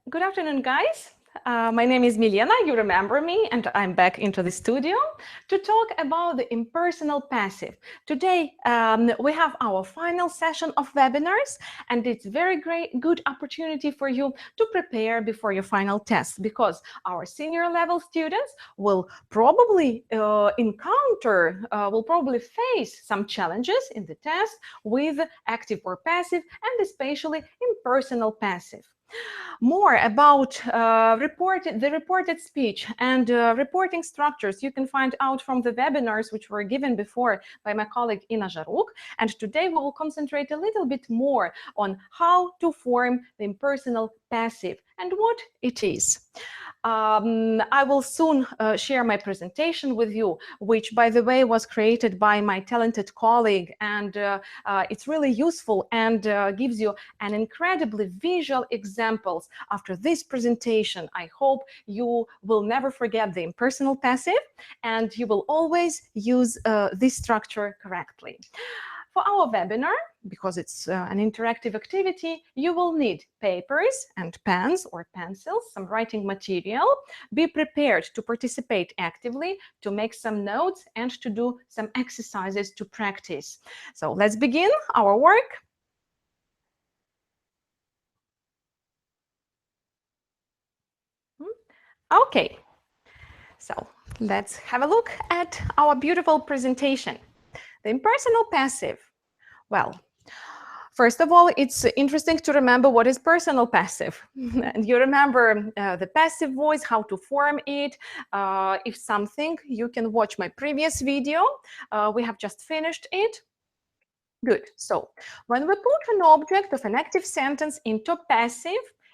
Good afternoon, guys. My name is Milena, you remember me, and I'm back into the studio to talk about the impersonal passive. Today, we have our final session of webinars, and it's very good opportunity for you to prepare before your final test, because our senior level students will probably will probably face some challenges in the test with active or passive, and especially impersonal passive. More about the reported speech and reporting structures you can find out from the webinars which were given before by my colleague Ina Jaruk. And today we will concentrate a little bit more on how to form the impersonal passive and what it is. I will soon share my presentation with you, which, by the way, was created by my talented colleague, and it's really useful and gives you an incredibly visual examples. After this presentation, I hope you will never forget the impersonal passive, and you will always use this structure correctly. For our webinar, because it's an interactive activity, you will need papers and pens or pencils, some writing material. Be prepared to participate actively, to make some notes, and to do some exercises to practice. So let's begin our work. Okay, so let's have a look at our beautiful presentation. The impersonal passive. Well, first of all, it's interesting to remember what is personal passive. And you remember the passive voice, how to form it. If something, you can watch my previous video. We have just finished it. Good. So when we put an object of an active sentence into passive,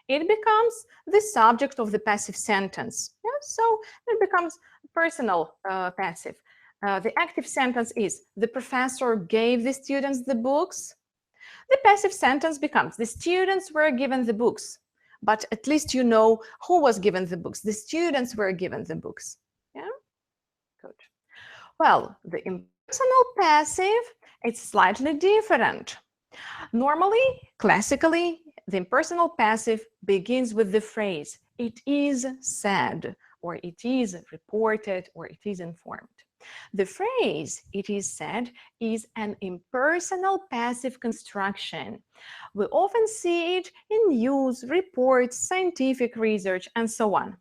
it becomes the subject of the passive sentence. Yeah? So it becomes personal passive. The active sentence is, the professor gave the students the books. The passive sentence becomes, the students were given the books. But at least you know who was given the books. The students were given the books. Yeah? Good. Well, the impersonal passive, it's slightly different. Normally, classically, the impersonal passive begins with the phrase, it is said, or it is reported, or it is informed. The phrase, it is said, is an impersonal passive construction. We often see it in news, reports, scientific research, and so on.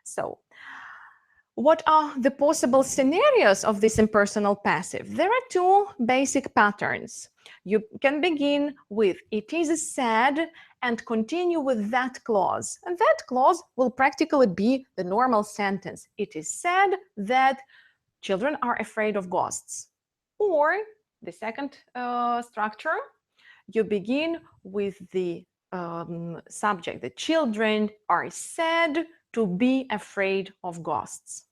So, what are the possible scenarios of this impersonal passive? There are two basic patterns. You can begin with it is said and continue with that clause. And that clause will practically be the normal sentence. It is said that children are afraid of ghosts. Or the second structure, you begin with the subject. The children are said to be afraid of ghosts.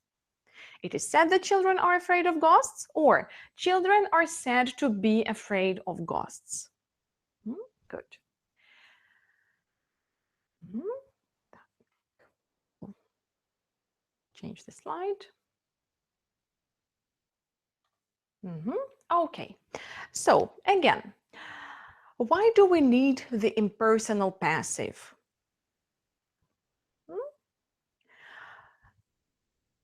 It is said that children are afraid of ghosts, or children are said to be afraid of ghosts. Good. Change the slide. Okay, so again, why do we need the impersonal passive?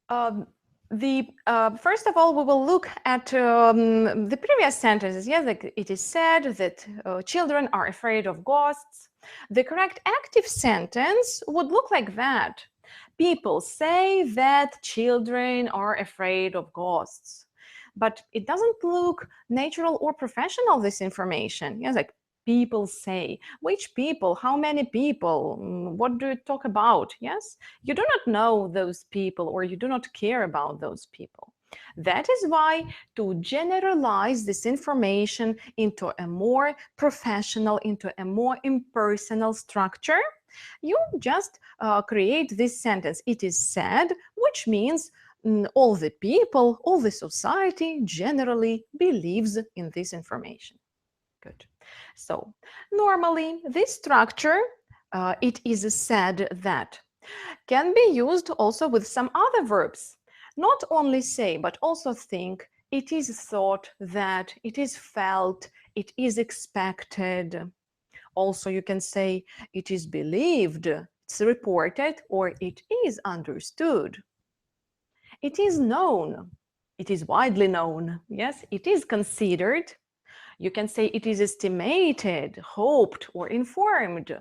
First of all, we will look at the previous sentences. Yes, like it is said that children are afraid of ghosts. The correct active sentence would look like that. People say that children are afraid of ghosts. But it doesn't look natural or professional, this information. Yes, like people say. Which people? How many people? What do you talk about? Yes, you do not know those people, or you do not care about those people. That is why, to generalize this information into a more professional, into a more impersonal structure, you just create this sentence. It is said, which means all the people, all the society generally believes in this information. Good. So normally this structure, it is said that, can be used also with some other verbs. Not only say, but also think. It is thought that, it is felt, it is expected. Also, you can say it is believed, it's reported, or it is understood. It is known. It is widely known. Yes, it is considered. You can say it is estimated, hoped, or informed.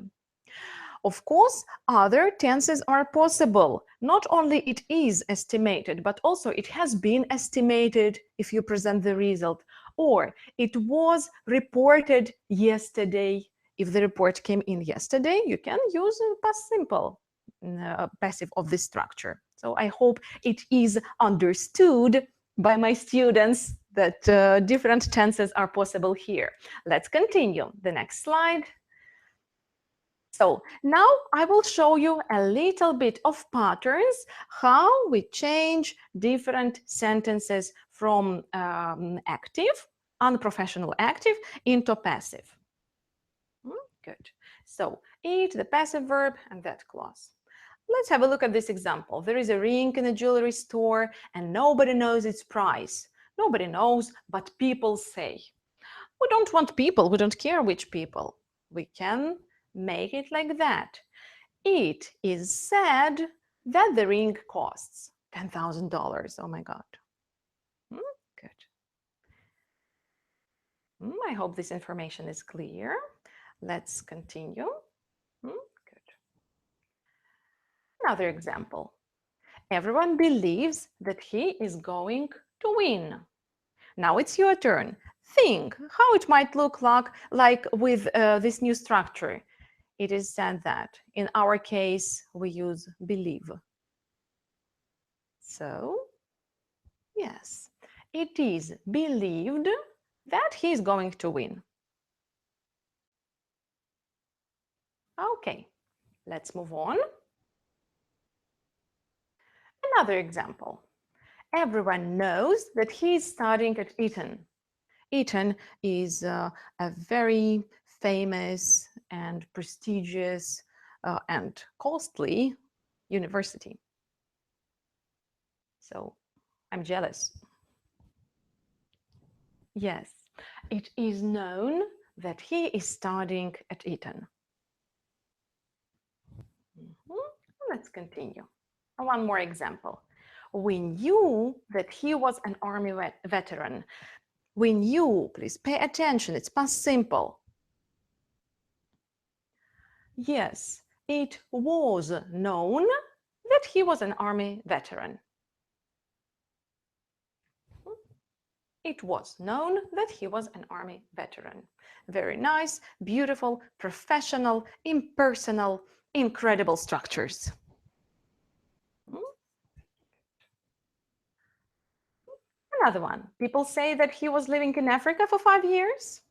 Of course, other tenses are possible. Not only it is estimated, but also it has been estimated if you present the result, or it was reported yesterday. If the report came in yesterday, you can use past simple passive of this structure. So I hope it is understood by my students that different tenses are possible here. Let's continue. The next slide. So now I will show you a little bit of patterns, how we change different sentences from active, unprofessional active, into passive. Good. So it, the passive verb, and that clause. Let's have a look at this example. There is a ring in a jewelry store and nobody knows its price. Nobody knows, but people say. We don't want people, we don't care which people. We can make it like that. It is said that the ring costs $10,000. Oh my God. Good. I hope this information is clear. Let's continue. Good. Another example. Everyone believes that he is going to win. Now it's your turn. Think how it might look like with this new structure. It is said that. In our case, we use believe. So, yes, it is believed that he is going to win. Okay, let's move on. Another example. Everyone knows that he is studying at Eton. Eton is a very famous and prestigious and costly university. So I'm jealous. Yes, it is known that he is studying at Eton. Let's continue. One more example. We knew that he was an army veteran. We knew, please pay attention, it's past simple. Yes, it was known that he was an army veteran. It was known that he was an army veteran. Very nice, beautiful, professional, impersonal, incredible structures. Another one. People say that he was living in Africa for 5 years.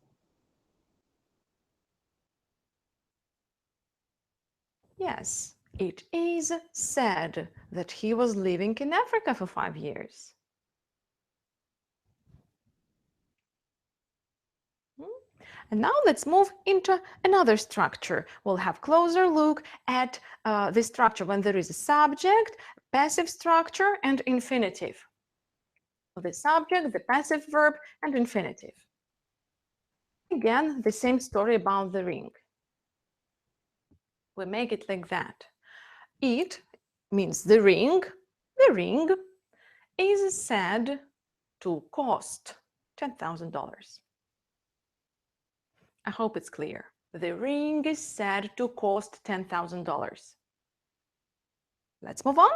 Yes, it is said that he was living in Africa for 5 years. And now let's move into another structure. We'll have closer look at this structure when there is a subject, passive structure, and infinitive. The subject, the passive verb, and infinitive. Again, the same story about the ring. We make it like that. It means the ring. The ring is said to cost $10,000. I hope it's clear. The ring is said to cost $10,000. Let's move on.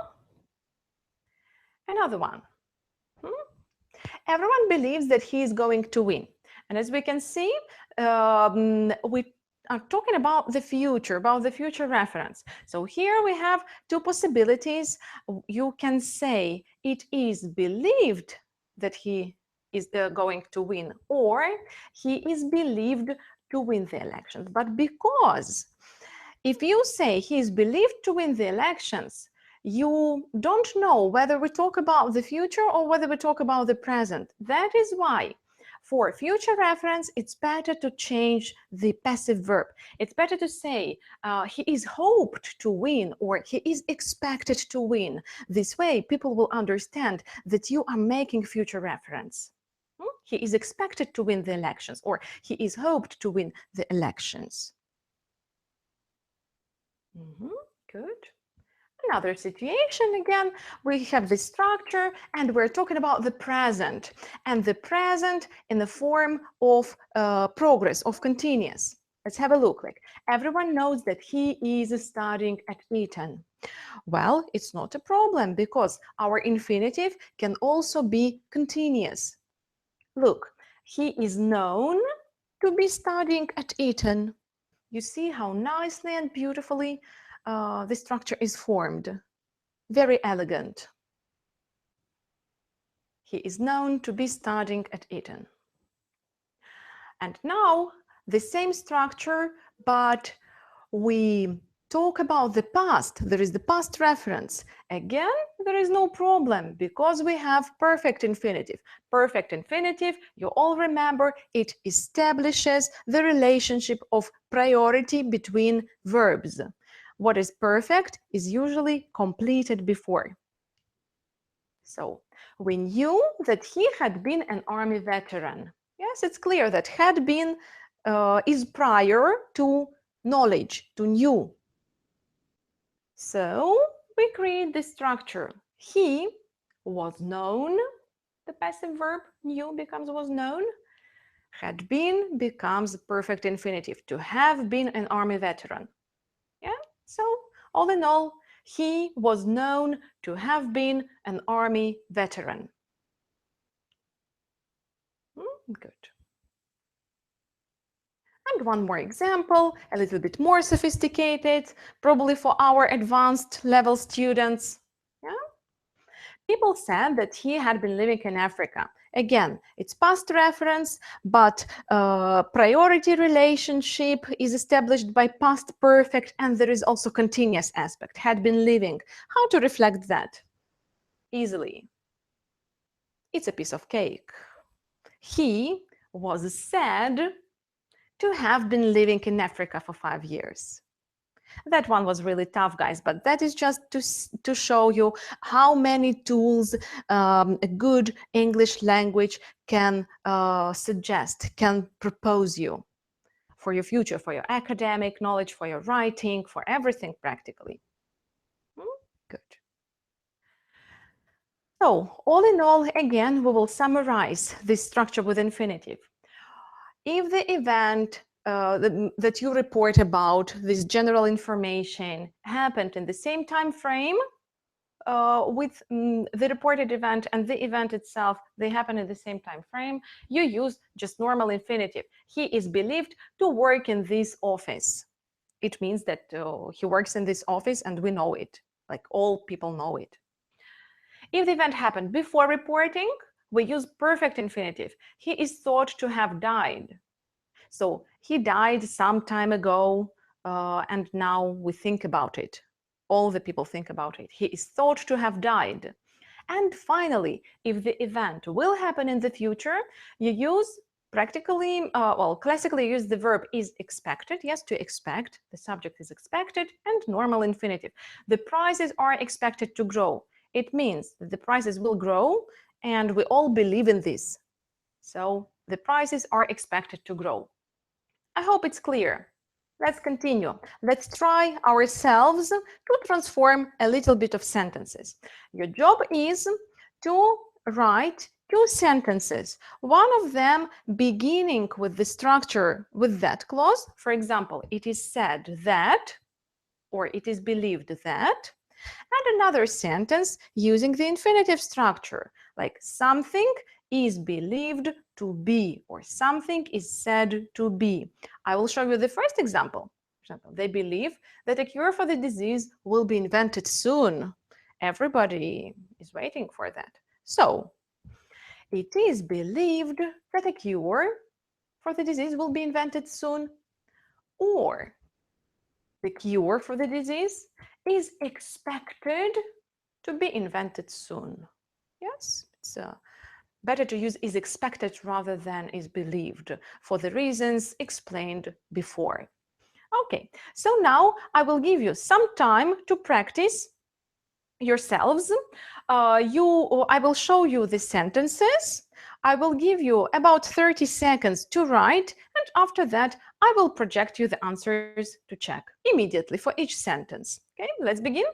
Another one. Everyone believes that he is going to win. And as we can see, we are talking about the future reference. So here we have two possibilities. You can say it is believed that he is going to win, or he is believed to win the elections. But because if you say he is believed to win the elections, you don't know whether we talk about the future or whether we talk about the present. That is why for future reference, it's better to change the passive verb. It's better to say he is hoped to win or he is expected to win. This way, people will understand that you are making future reference. He is expected to win the elections, or he is hoped to win the elections. Good. Another situation again, we have this structure and we're talking about the present, and the present in the form of progress, of continuous. Let's have a look. Like, everyone knows that he is studying at Eton. Well, it's not a problem because our infinitive can also be continuous. Look, he is known to be studying at Eton. You see how nicely and beautifully the structure is formed. Very elegant. He is known to be studying at Eton. And now the same structure, but we talk about the past. There is the past reference. Again, there is no problem because we have perfect infinitive. Perfect infinitive, you all remember, it establishes the relationship of priority between verbs. What is perfect is usually completed before. So we knew that he had been an army veteran. Yes, it's clear that had been is prior to knowledge, to knew. So we create this structure. He was known, the passive verb knew becomes was known. Had been becomes perfect infinitive, to have been an army veteran. Yeah, so all in all, he was known to have been an army veteran. Good. And one more example, a little bit more sophisticated, probably for our advanced level students. Yeah? People said that he had been living in Africa. Again, it's past reference, but priority relationship is established by past perfect, and there is also continuous aspect, had been living. How to reflect that? Easily. It's a piece of cake. He was said to have been living in Africa for 5 years. That one was really tough, guys, but that is just to show you how many tools a good English language can suggest, can propose you for your future, for your academic knowledge, for your writing, for everything practically. Good. So, all in all, again, we will summarize this structure with infinitive. If the event that you report about, this general information, happened in the same time frame with the reported event and the event itself, they happen in the same time frame, you use just normal infinitive. He is believed to work in this office. It means that he works in this office and we know it, like all people know it. If the event happened before reporting, we use perfect infinitive. He is thought to have died. So he died some time ago, and now we think about it. All the people think about it. He is thought to have died. And finally, if the event will happen in the future, you use practically, classically use the verb is expected. Yes, to expect. The subject is expected, and normal infinitive. The prices are expected to grow. It means that the prices will grow, and we all believe in this. So the prices are expected to grow. I hope it's clear. Let's continue. Let's try ourselves to transform a little bit of sentences. Your job is to write 2 sentences. One of them beginning with the structure with that clause. For example, it is said that, or it is believed that. And another sentence using the infinitive structure, like something is believed to be, or something is said to be. I will show you the first example. For example, they believe that a cure for the disease will be invented soon. Everybody is waiting for that. So, it is believed that a cure for the disease will be invented soon, or the cure for the disease is expected to be invented soon. Yes, it's better to use is expected rather than is believed for the reasons explained before. Okay, so now I will give you some time to practice yourselves. I will show you the sentences. I will give you about 30 seconds to write, and after that I will project you the answers to check immediately for each sentence. Okay, let's begin.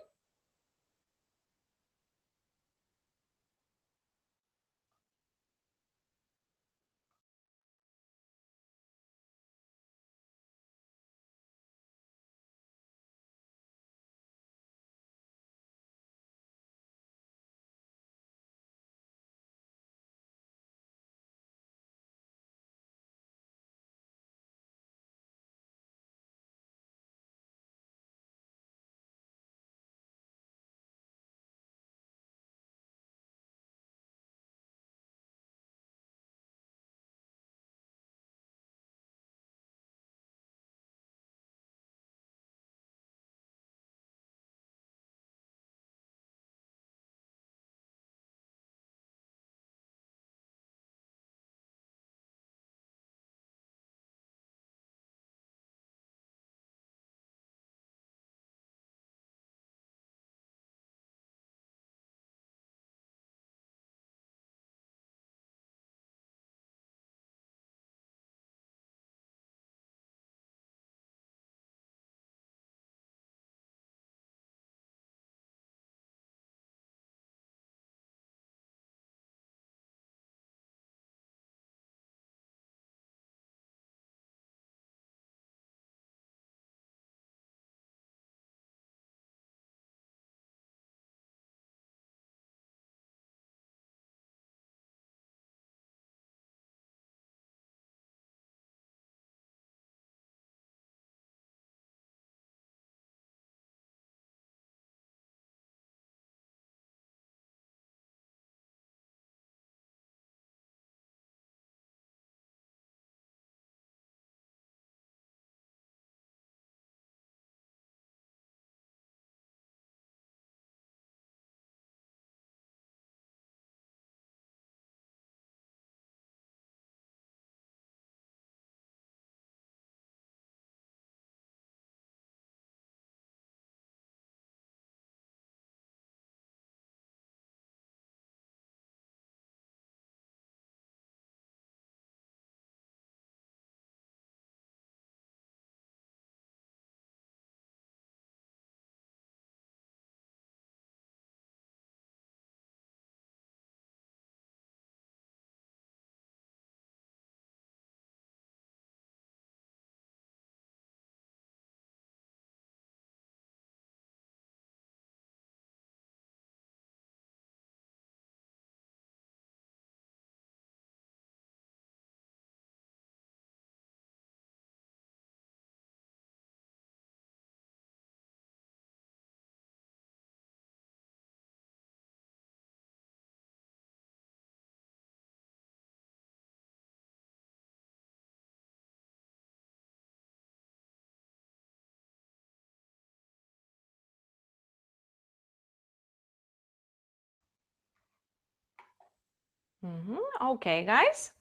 Okay, guys,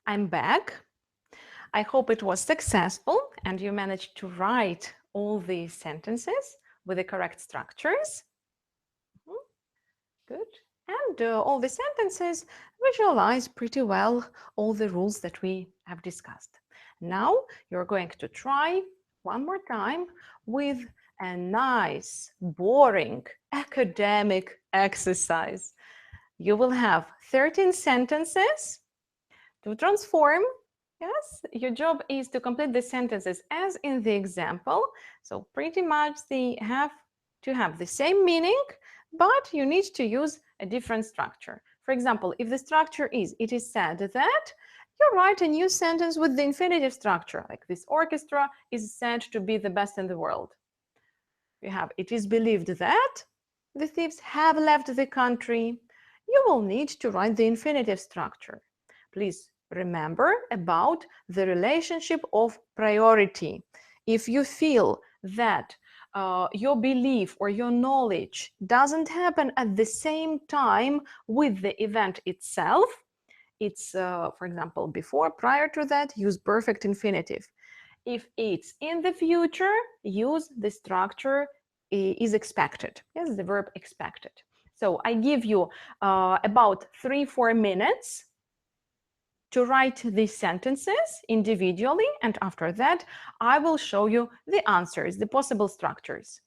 I'm back. I hope it was successful and you managed to write all these sentences with the correct structures. Good. And all the sentences visualize pretty well all the rules that we have discussed. Now you're going to try one more time with a nice, boring, academic exercise. You will have 13 sentences to transform. Yes, your job is to complete the sentences as in the example. So pretty much they have to have the same meaning, but you need to use a different structure. For example, if the structure is, it is said that, you write a new sentence with the infinitive structure, like this orchestra is said to be the best in the world. You have, it is believed that the thieves have left the country. You will need to write the infinitive structure. Please remember about the relationship of priority. If you feel that your belief or your knowledge doesn't happen at the same time with the event itself, it's, for example, before, prior to that, use perfect infinitive. If it's in the future, use the structure is expected. Yes, the verb expected. So I give you about 3-4 minutes to write these sentences individually, and after that, I will show you the answers, the possible structures.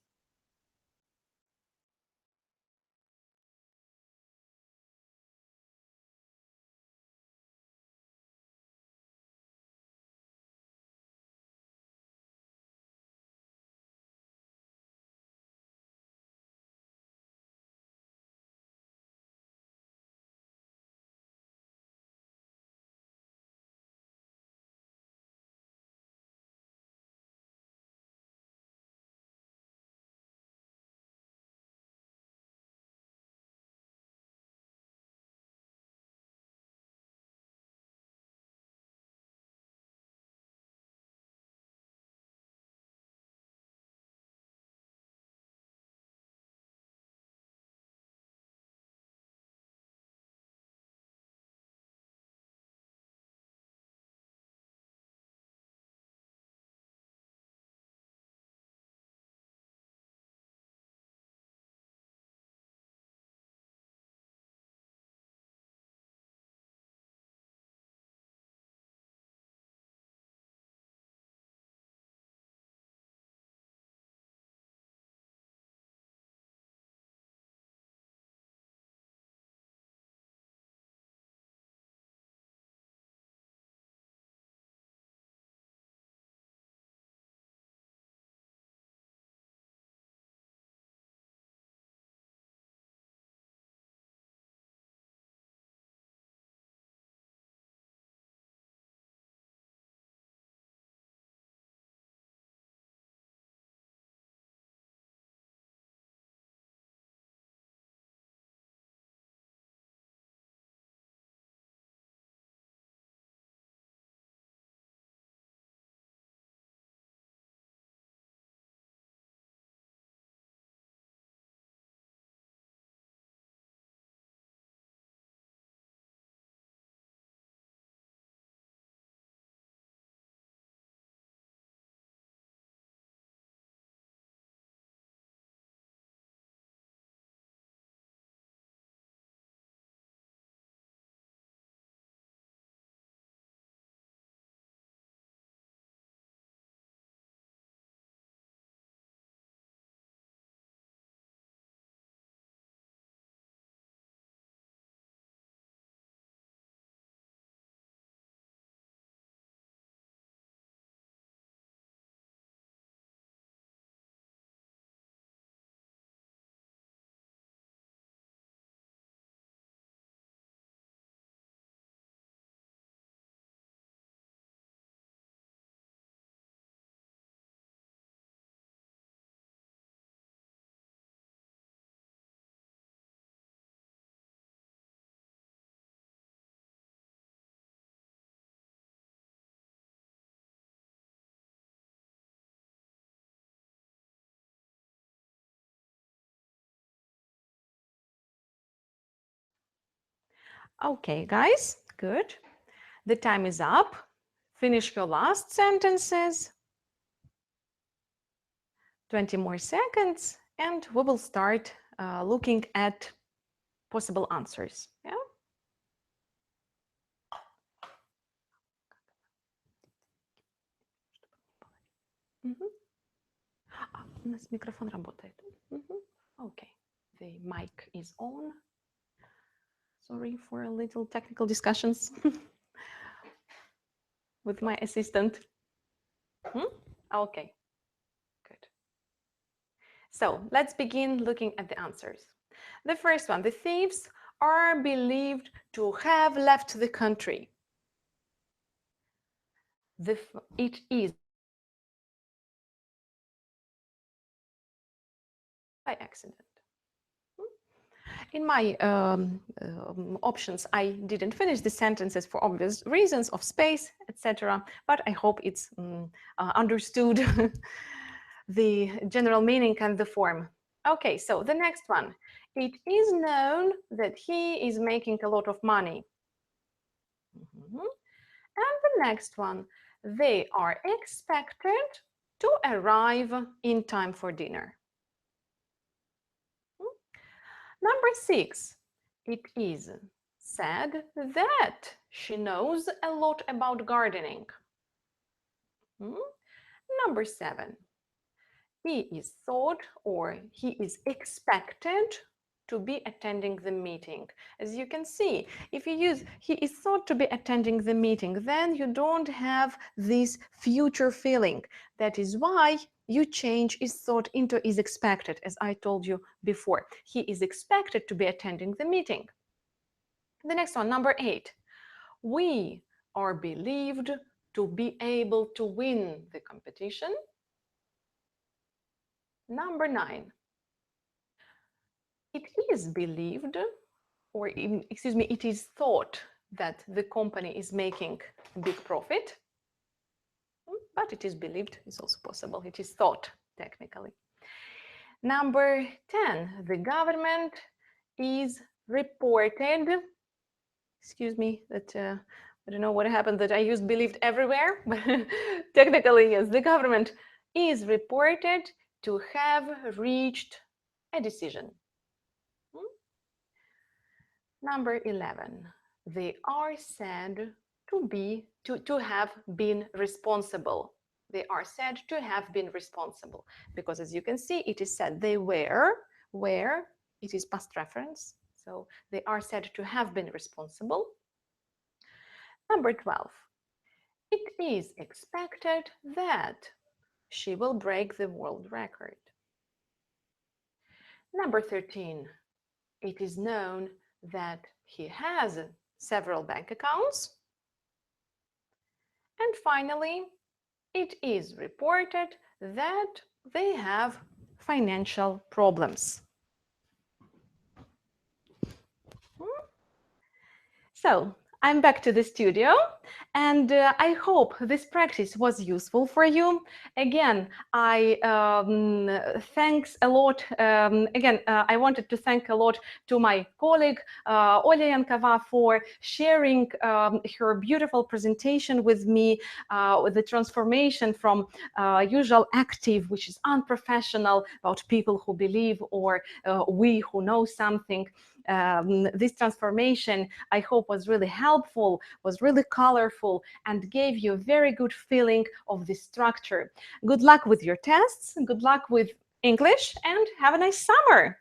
Okay, guys, good. The time is up. Finish your last sentences. 20 more seconds, and we will start looking at possible answers. Yeah? Мгм. У нас микрофон работает. Мгм. Okay, the mic is on. Sorry for a little technical discussions with my assistant. Okay, good. So let's begin looking at the answers. The first one, the thieves are believed to have left the country. It is by accident. In my options, I didn't finish the sentences for obvious reasons of space, etc. But I hope it's understood the general meaning and the form. Okay, so the next one. It is known that he is making a lot of money. And the next one. They are expected to arrive in time for dinner. Number 6. It is said that she knows a lot about gardening. Number 7. He is thought or he is expected to be attending the meeting. As you can see, if you use he is thought to be attending the meeting, then you don't have this future feeling. That is why you change is thought into is expected, as I told you before. He is expected to be attending the meeting. The next one, number 8. We are believed to be able to win the competition. Number 9. It is believed, or excuse me, it is thought that the company is making a big profit, but it is believed, it's also possible, it is thought technically. Number 10, the government is reported, excuse me, that I don't know what happened that I used believed everywhere, but technically, yes, the government is reported to have reached a decision. Number 11, they are said to have been responsible. They are said to have been responsible because, as you can see, it is said they were, where it is past reference. So they are said to have been responsible. Number 12, it is expected that she will break the world record. Number 13, it is known that he has several bank accounts. And finally, it is reported that they have financial problems. So I'm back to the studio, and I hope this practice was useful for you. Again, I thanks a lot. I wanted to thank a lot to my colleague Olya Yankova for sharing her beautiful presentation with me, with the transformation from usual active, which is unprofessional, about people who believe, or we who know something. This transformation, I hope, was really helpful, was really colorful, and gave you a very good feeling of the structure. Good luck with your tests, good luck with English, and have a nice summer.